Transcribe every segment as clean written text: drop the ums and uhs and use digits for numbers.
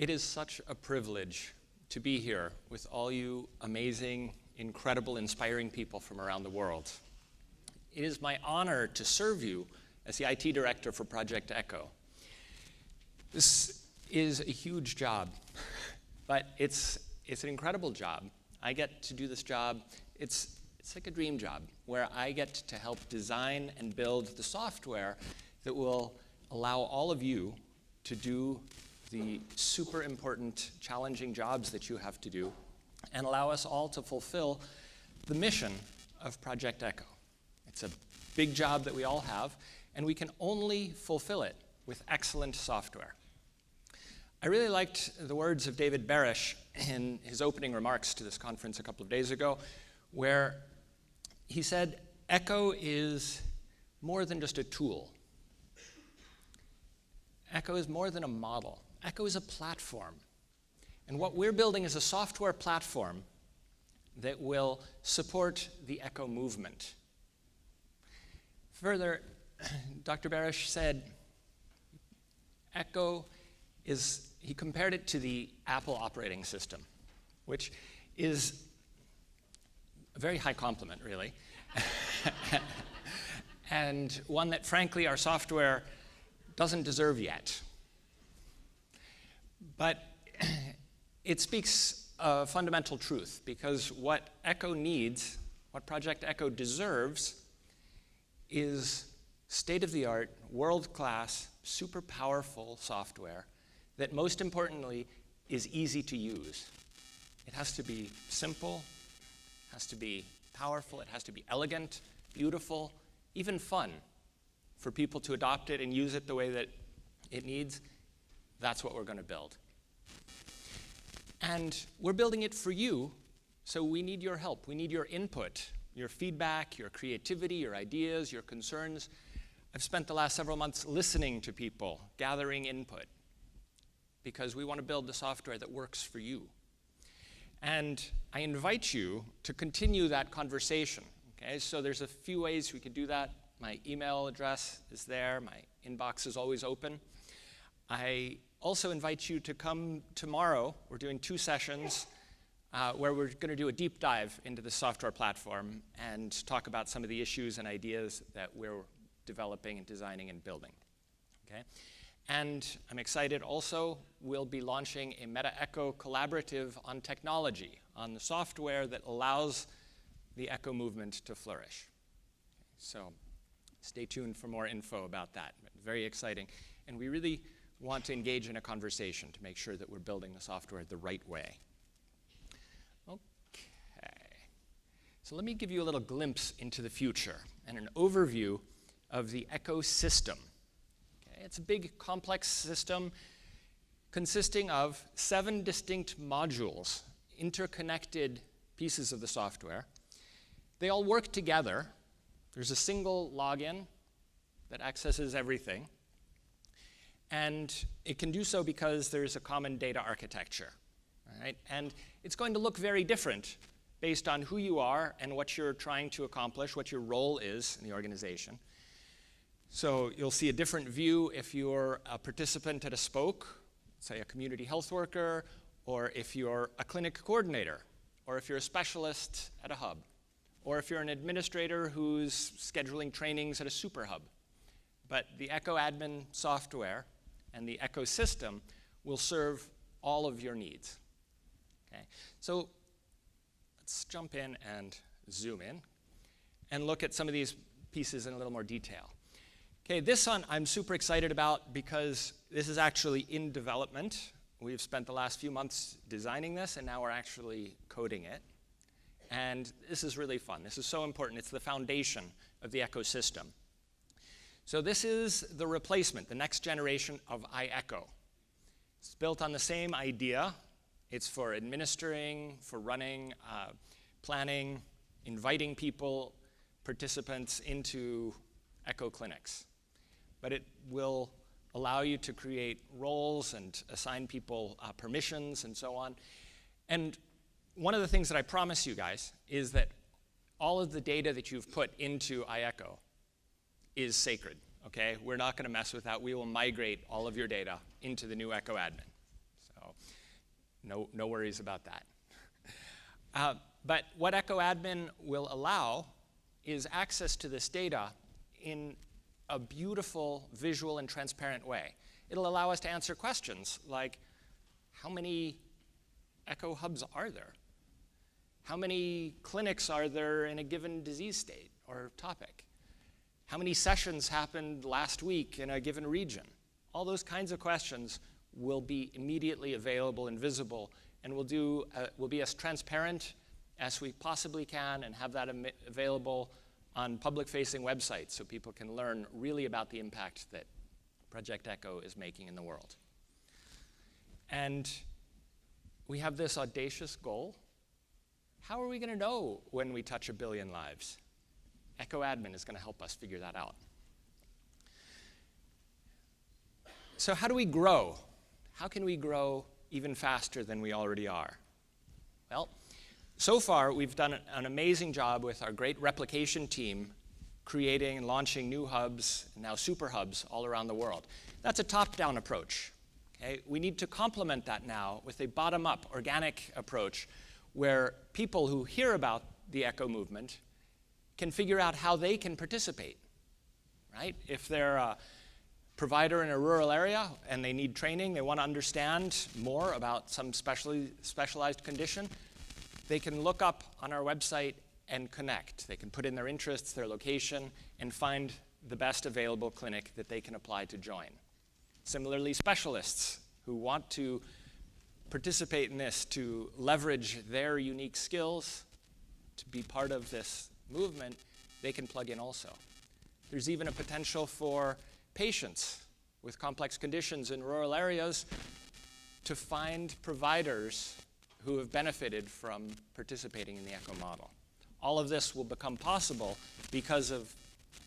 It is such a privilege to be here with all you amazing, incredible, inspiring people from around the world. It is my honor to serve you as the IT director for Project ECHO. This is a huge job, but it's an incredible job. I get to do this job. It's like a dream job where I get to help design and build the software that will allow all of you to do the super important, challenging jobs that you have to do, and allow us all to fulfill the mission of Project ECHO. It's a big job that we all have, and we can only fulfill it with excellent software. I really liked the words of David Barish in his opening remarks to this conference a couple of days ago, where he said, ECHO is more than just a tool. ECHO is more than a model. ECHO is a platform. And what we're building is a software platform that will support the ECHO movement. Further, Dr. Barish said, ECHO is, he compared it to the Apple operating system, which is a very high compliment, really, and one that, frankly, our software doesn't deserve yet. But it speaks a fundamental truth, because what ECHO needs, what Project ECHO deserves, is state-of-the-art, world-class, super powerful software that, most importantly, is easy to use. It has to be simple, it has to be powerful, it has to be elegant, beautiful, even fun for people to adopt it and use it the way that it needs. That's what we're going to build. And we're building it for you, so we need your help. We need your input, your feedback, your creativity, your ideas, your concerns. I've spent the last several months listening to people, gathering input, because we want to build the software that works for you. And I invite you to continue that conversation. Okay? So there's a few ways we could do that. My email address is there. My inbox is always open. I also invite you to come tomorrow. We're doing 2 sessions where we're going to do a deep dive into the software platform and talk about some of the issues and ideas that we're developing and designing and building. Okay? And I'm excited also, we'll be launching a MetaECHO collaborative on technology, on the software that allows the ECHO movement to flourish. Okay, so stay tuned for more info about that. Very exciting. And we really want to engage in a conversation to make sure that we're building the software the right way. Okay. So let me give you a little glimpse into the future and an overview of the ECHO system. Okay, it's a big, complex system consisting of 7 distinct modules, interconnected pieces of the software. They all work together. There's a single login that accesses everything. And it can do so because there's a common data architecture. Right? And it's going to look very different based on who you are and what you're trying to accomplish, what your role is in the organization. So you'll see a different view if you're a participant at a spoke, say a community health worker, or if you're a clinic coordinator, or if you're a specialist at a hub, or if you're an administrator who's scheduling trainings at a super hub. But the ECHO admin software and the ECHO system will serve all of your needs. Okay? So let's jump in and zoom in and look at some of these pieces in a little more detail. Okay, this one I'm super excited about because this is actually in development. We've spent the last few months designing this, and now we're actually coding it. And this is really fun. This is so important. It's the foundation of the ECHO system. So this is the replacement, the next generation of iECHO. It's built on the same idea. It's for administering, for running, planning, inviting people, participants into ECHO clinics. But it will allow you to create roles and assign people permissions and so on. And one of the things that I promise you guys is that all of the data that you've put into iECHO is sacred, okay? We're not going to mess with that. We will migrate all of your data into the new ECHO admin. So No worries about that. But what Echo Admin will allow is access to this data in a beautiful, visual, and transparent way. It'll allow us to answer questions like, how many Echo hubs are there? How many clinics are there in a given disease state or topic? How many sessions happened last week in a given region? All those kinds of questions will be immediately available and visible, and will be as transparent as we possibly can, and have that available on public-facing websites so people can learn really about the impact that Project Echo is making in the world. And we have this audacious goal. How are we going to know when we touch 1 billion lives? Echo Admin is going to help us figure that out. So how do we grow? How can we grow even faster than we already are? Well, so far we've done an amazing job with our great replication team creating and launching new hubs, now super hubs, all around the world. That's a top-down approach. Okay? We need to complement that now with a bottom-up, organic approach where people who hear about the Echo movement can figure out how they can participate, right? If they're a provider in a rural area and they need training, they want to understand more about some specialized condition, they can look up on our website and connect. They can put in their interests, their location, and find the best available clinic that they can apply to join. Similarly, specialists who want to participate in this, to leverage their unique skills, to be part of this movement, they can plug in also. There's even a potential for patients with complex conditions in rural areas to find providers who have benefited from participating in the Echo model. All of this will become possible because of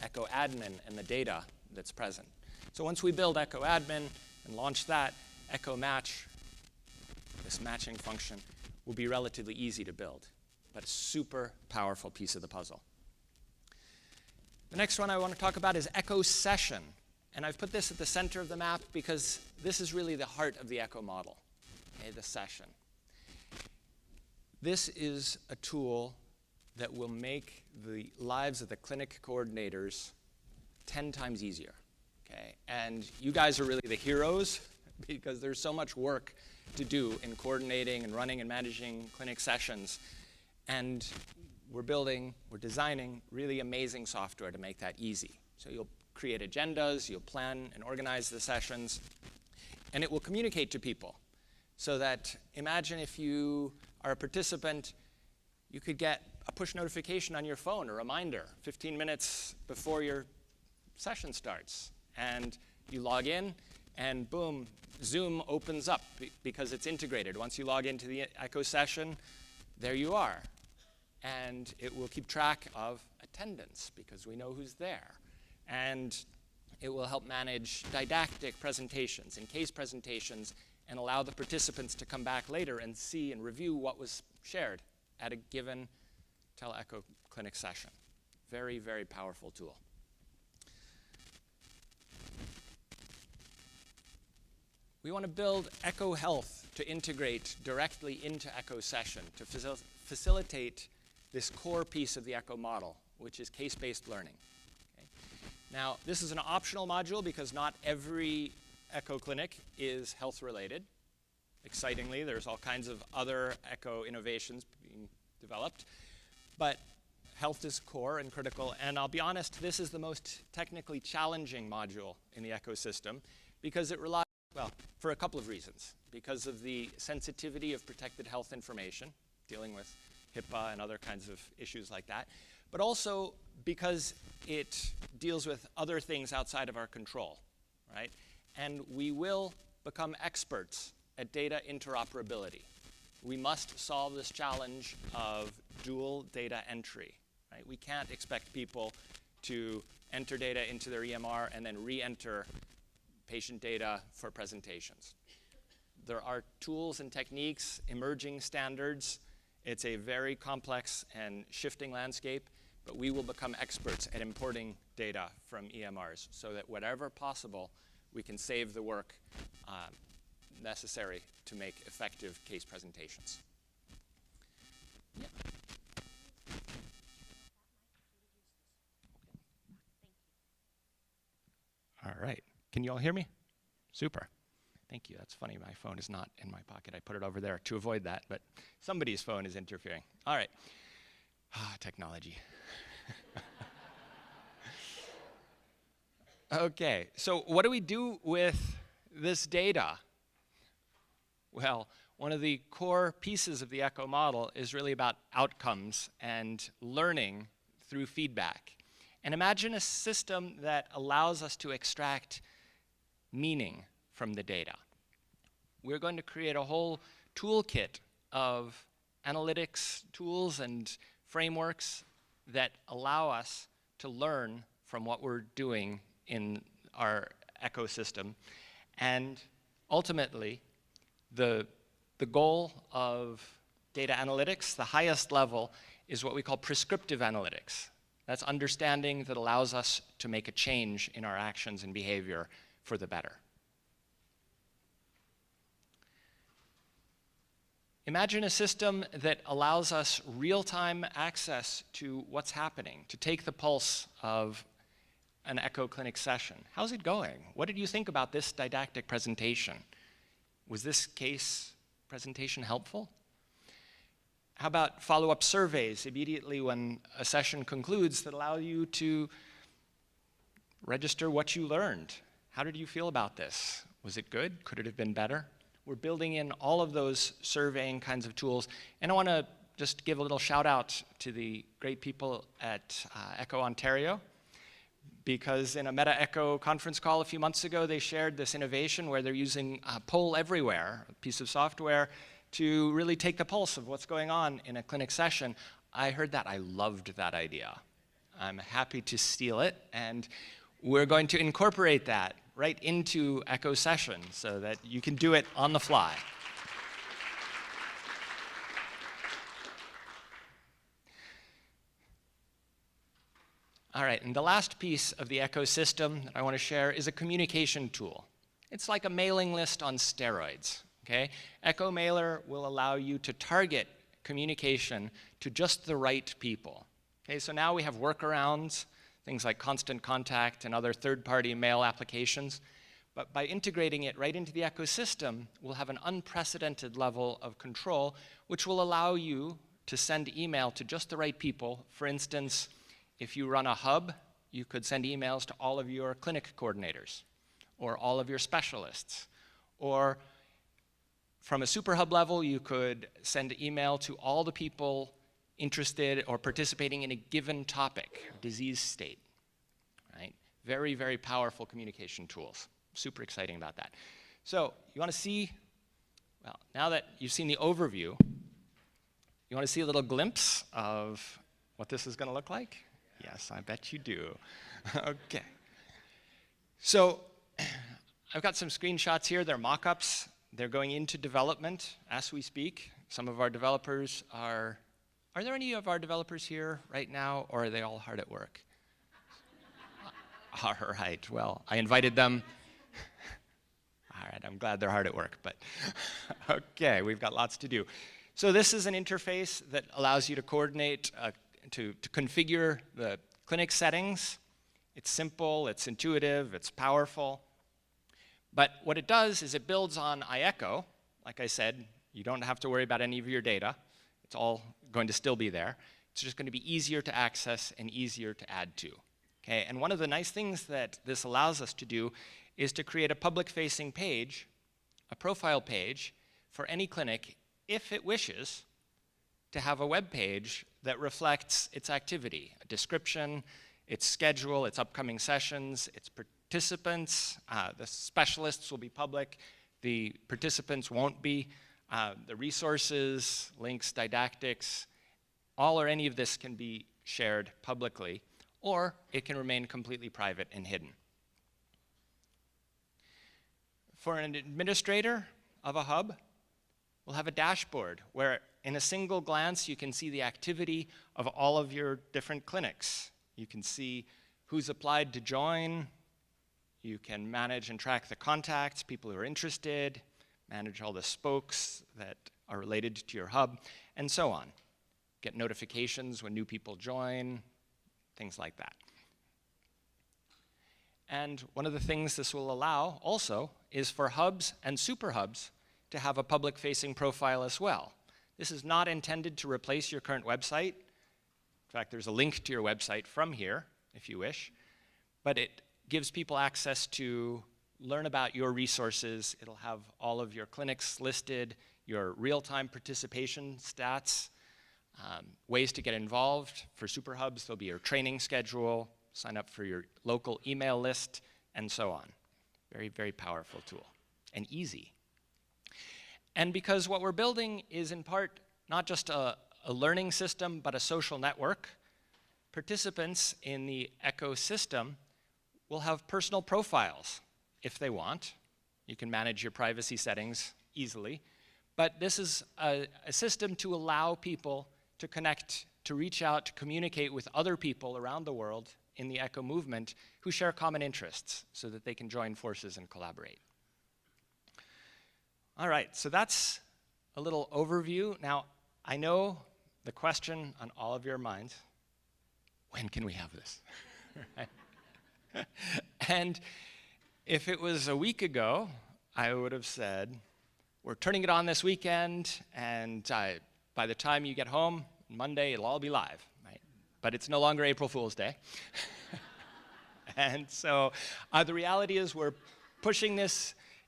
Echo Admin and the data that's present. So once we build Echo Admin and launch that, Echo Match, this matching function, will be relatively easy to build, but a super powerful piece of the puzzle. The next one I want to talk about is Echo Session. And I've put this at the center of the map because this is really the heart of the Echo model, okay, the session. This is a tool that will make the lives of the clinic coordinators 10 times easier, okay? And you guys are really the heroes because there's so much work to do in coordinating and running and managing clinic sessions. And we're designing really amazing software to make that easy. So you'll create agendas, you'll plan and organize the sessions, and it will communicate to people. So that imagine if you are a participant, you could get a push notification on your phone, a reminder, 15 minutes before your session starts. And you log in, and boom, Zoom opens up because it's integrated. Once you log into the Echo session, there you are. And it will keep track of attendance because we know who's there. And it will help manage didactic presentations and case presentations and allow the participants to come back later and see and review what was shared at a given tele-Echo clinic session. Very, very powerful tool. We want to build Echo Health to integrate directly into Echo Session to facilitate this core piece of the Echo model, which is case-based learning. Okay? Now, this is an optional module because not every Echo clinic is health-related. Excitingly, there's all kinds of other Echo innovations being developed. But health is core and critical. And I'll be honest, this is the most technically challenging module in the ecosystem because it relies, well, for a couple of reasons. Because of the sensitivity of protected health information, dealing with HIPAA and other kinds of issues like that, but also because it deals with other things outside of our control, right? And we will become experts at data interoperability. We must solve this challenge of dual data entry, right? We can't expect people to enter data into their EMR and then re-enter patient data for presentations. There are tools and techniques, emerging standards. It's a very complex and shifting landscape, but we will become experts at importing data from EMRs so that whatever possible, we can save the work necessary to make effective case presentations. Yeah. All right. Can you all hear me? Super. Thank you. That's funny. My phone is not in my pocket. I put it over there to avoid that, but somebody's phone is interfering. All right. Technology. Okay. So what do we do with this data? Well, one of the core pieces of the ECHO model is really about outcomes and learning through feedback. And imagine a system that allows us to extract meaning from the data. We're going to create a whole toolkit of analytics tools and frameworks that allow us to learn from what we're doing in our ecosystem. And ultimately, the goal of data analytics, the highest level, is what we call prescriptive analytics. That's understanding that allows us to make a change in our actions and behavior for the better. Imagine a system that allows us real-time access to what's happening, to take the pulse of an ECHO clinic session. How's it going? What did you think about this didactic presentation? Was this case presentation helpful? How about follow-up surveys immediately when a session concludes that allow you to register what you learned? How did you feel about this? Was it good? Could it have been better? We're building in all of those surveying kinds of tools. And I want to just give a little shout out to the great people at ECHO Ontario, because in a MetaECHO conference call a few months ago, they shared this innovation where they're using Poll Everywhere, a piece of software, to really take the pulse of what's going on in a clinic session. I heard that. I loved that idea. I'm happy to steal it, and we're going to incorporate that right into ECHO session so that you can do it on the fly. All right, and the last piece of the ECHO system that I want to share is a communication tool. It's like a mailing list on steroids. Okay? ECHO Mailer will allow you to target communication to just the right people. Okay, so now we have workarounds, things like Constant Contact and other third-party mail applications. But by integrating it right into the ecosystem, we'll have an unprecedented level of control, which will allow you to send email to just the right people. For instance, if you run a hub, you could send emails to all of your clinic coordinators or all of your specialists. Or from a super hub level, you could send email to all the people interested or participating in a given topic, disease state, right? Very, very powerful communication tools. Super exciting about that. So you want to see, well, now that you've seen the overview, you want to see a little glimpse of what this is going to look like? Yes, I bet you do. Okay. So I've got some screenshots here. They're mock-ups. They're going into development as we speak. Some of our developers are there any of our developers here right now, or are they all hard at work? All right, well, I invited them. All right, I'm glad they're hard at work, but okay, we've got lots to do. So this is an interface that allows you to coordinate, to configure the clinic settings. It's simple, it's intuitive, it's powerful. But what it does is it builds on iECHO. Like I said, you don't have to worry about any of your data. It's all going to still be there. It's just going to be easier to access and easier to add to. Okay? And one of the nice things that this allows us to do is to create a public-facing page, a profile page, for any clinic, if it wishes, to have a web page that reflects its activity, a description, its schedule, its upcoming sessions, its participants. The specialists will be public. The participants won't be. The resources, links, didactics, all or any of this can be shared publicly, or it can remain completely private and hidden. For an administrator of a hub, we'll have a dashboard where in a single glance you can see the activity of all of your different clinics. You can see who's applied to join. You can manage and track the contacts, people who are interested, manage all the spokes that are related to your hub, and so on. Get notifications when new people join, things like that. And one of the things this will allow also is for hubs and super hubs to have a public-facing profile as well. This is not intended to replace your current website. In fact, there's a link to your website from here, if you wish. But it gives people access to learn about your resources. It'll have all of your clinics listed, your real-time participation stats, ways to get involved. For super hubs, there'll be your training schedule, sign up for your local email list, and so on. Very, very powerful tool, and easy. And because what we're building is in part not just a learning system, but a social network, participants in the ECHO system will have personal profiles if they want. You can manage your privacy settings easily. But this is a system to allow people to connect, to reach out, to communicate with other people around the world in the ECHO movement who share common interests so that they can join forces and collaborate. All right, so that's a little overview. Now, I know the question on all of your minds, when can we have this? Right? And if it was a week ago, I would have said, we're turning it on this weekend, and by the time you get home, Monday, it'll all be live, right? But it's no longer April Fool's Day. And so the reality is we're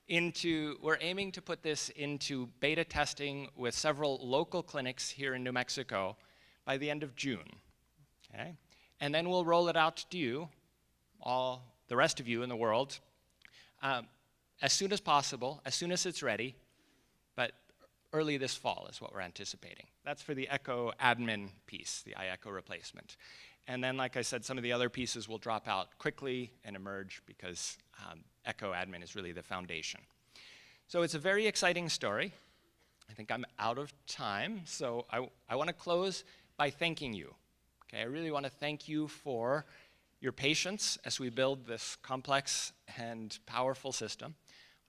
aiming to put this into beta testing with several local clinics here in New Mexico by the end of June, okay? And then we'll roll it out to you, all the rest of you in the world, as soon as possible, as soon as it's ready, but early this fall is what we're anticipating. That's for the ECHO admin piece, the iECHO replacement. And then, like I said, some of the other pieces will drop out quickly and emerge because ECHO admin is really the foundation. So it's a very exciting story. I think I'm out of time, so I want to close by thanking you. Okay, I really want to thank you for your patience as we build this complex and powerful system.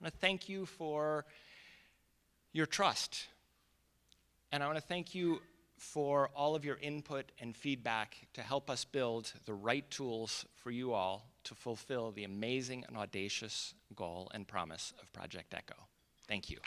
I want to thank you for your trust. And I want to thank you for all of your input and feedback to help us build the right tools for you all to fulfill the amazing and audacious goal and promise of Project ECHO. Thank you.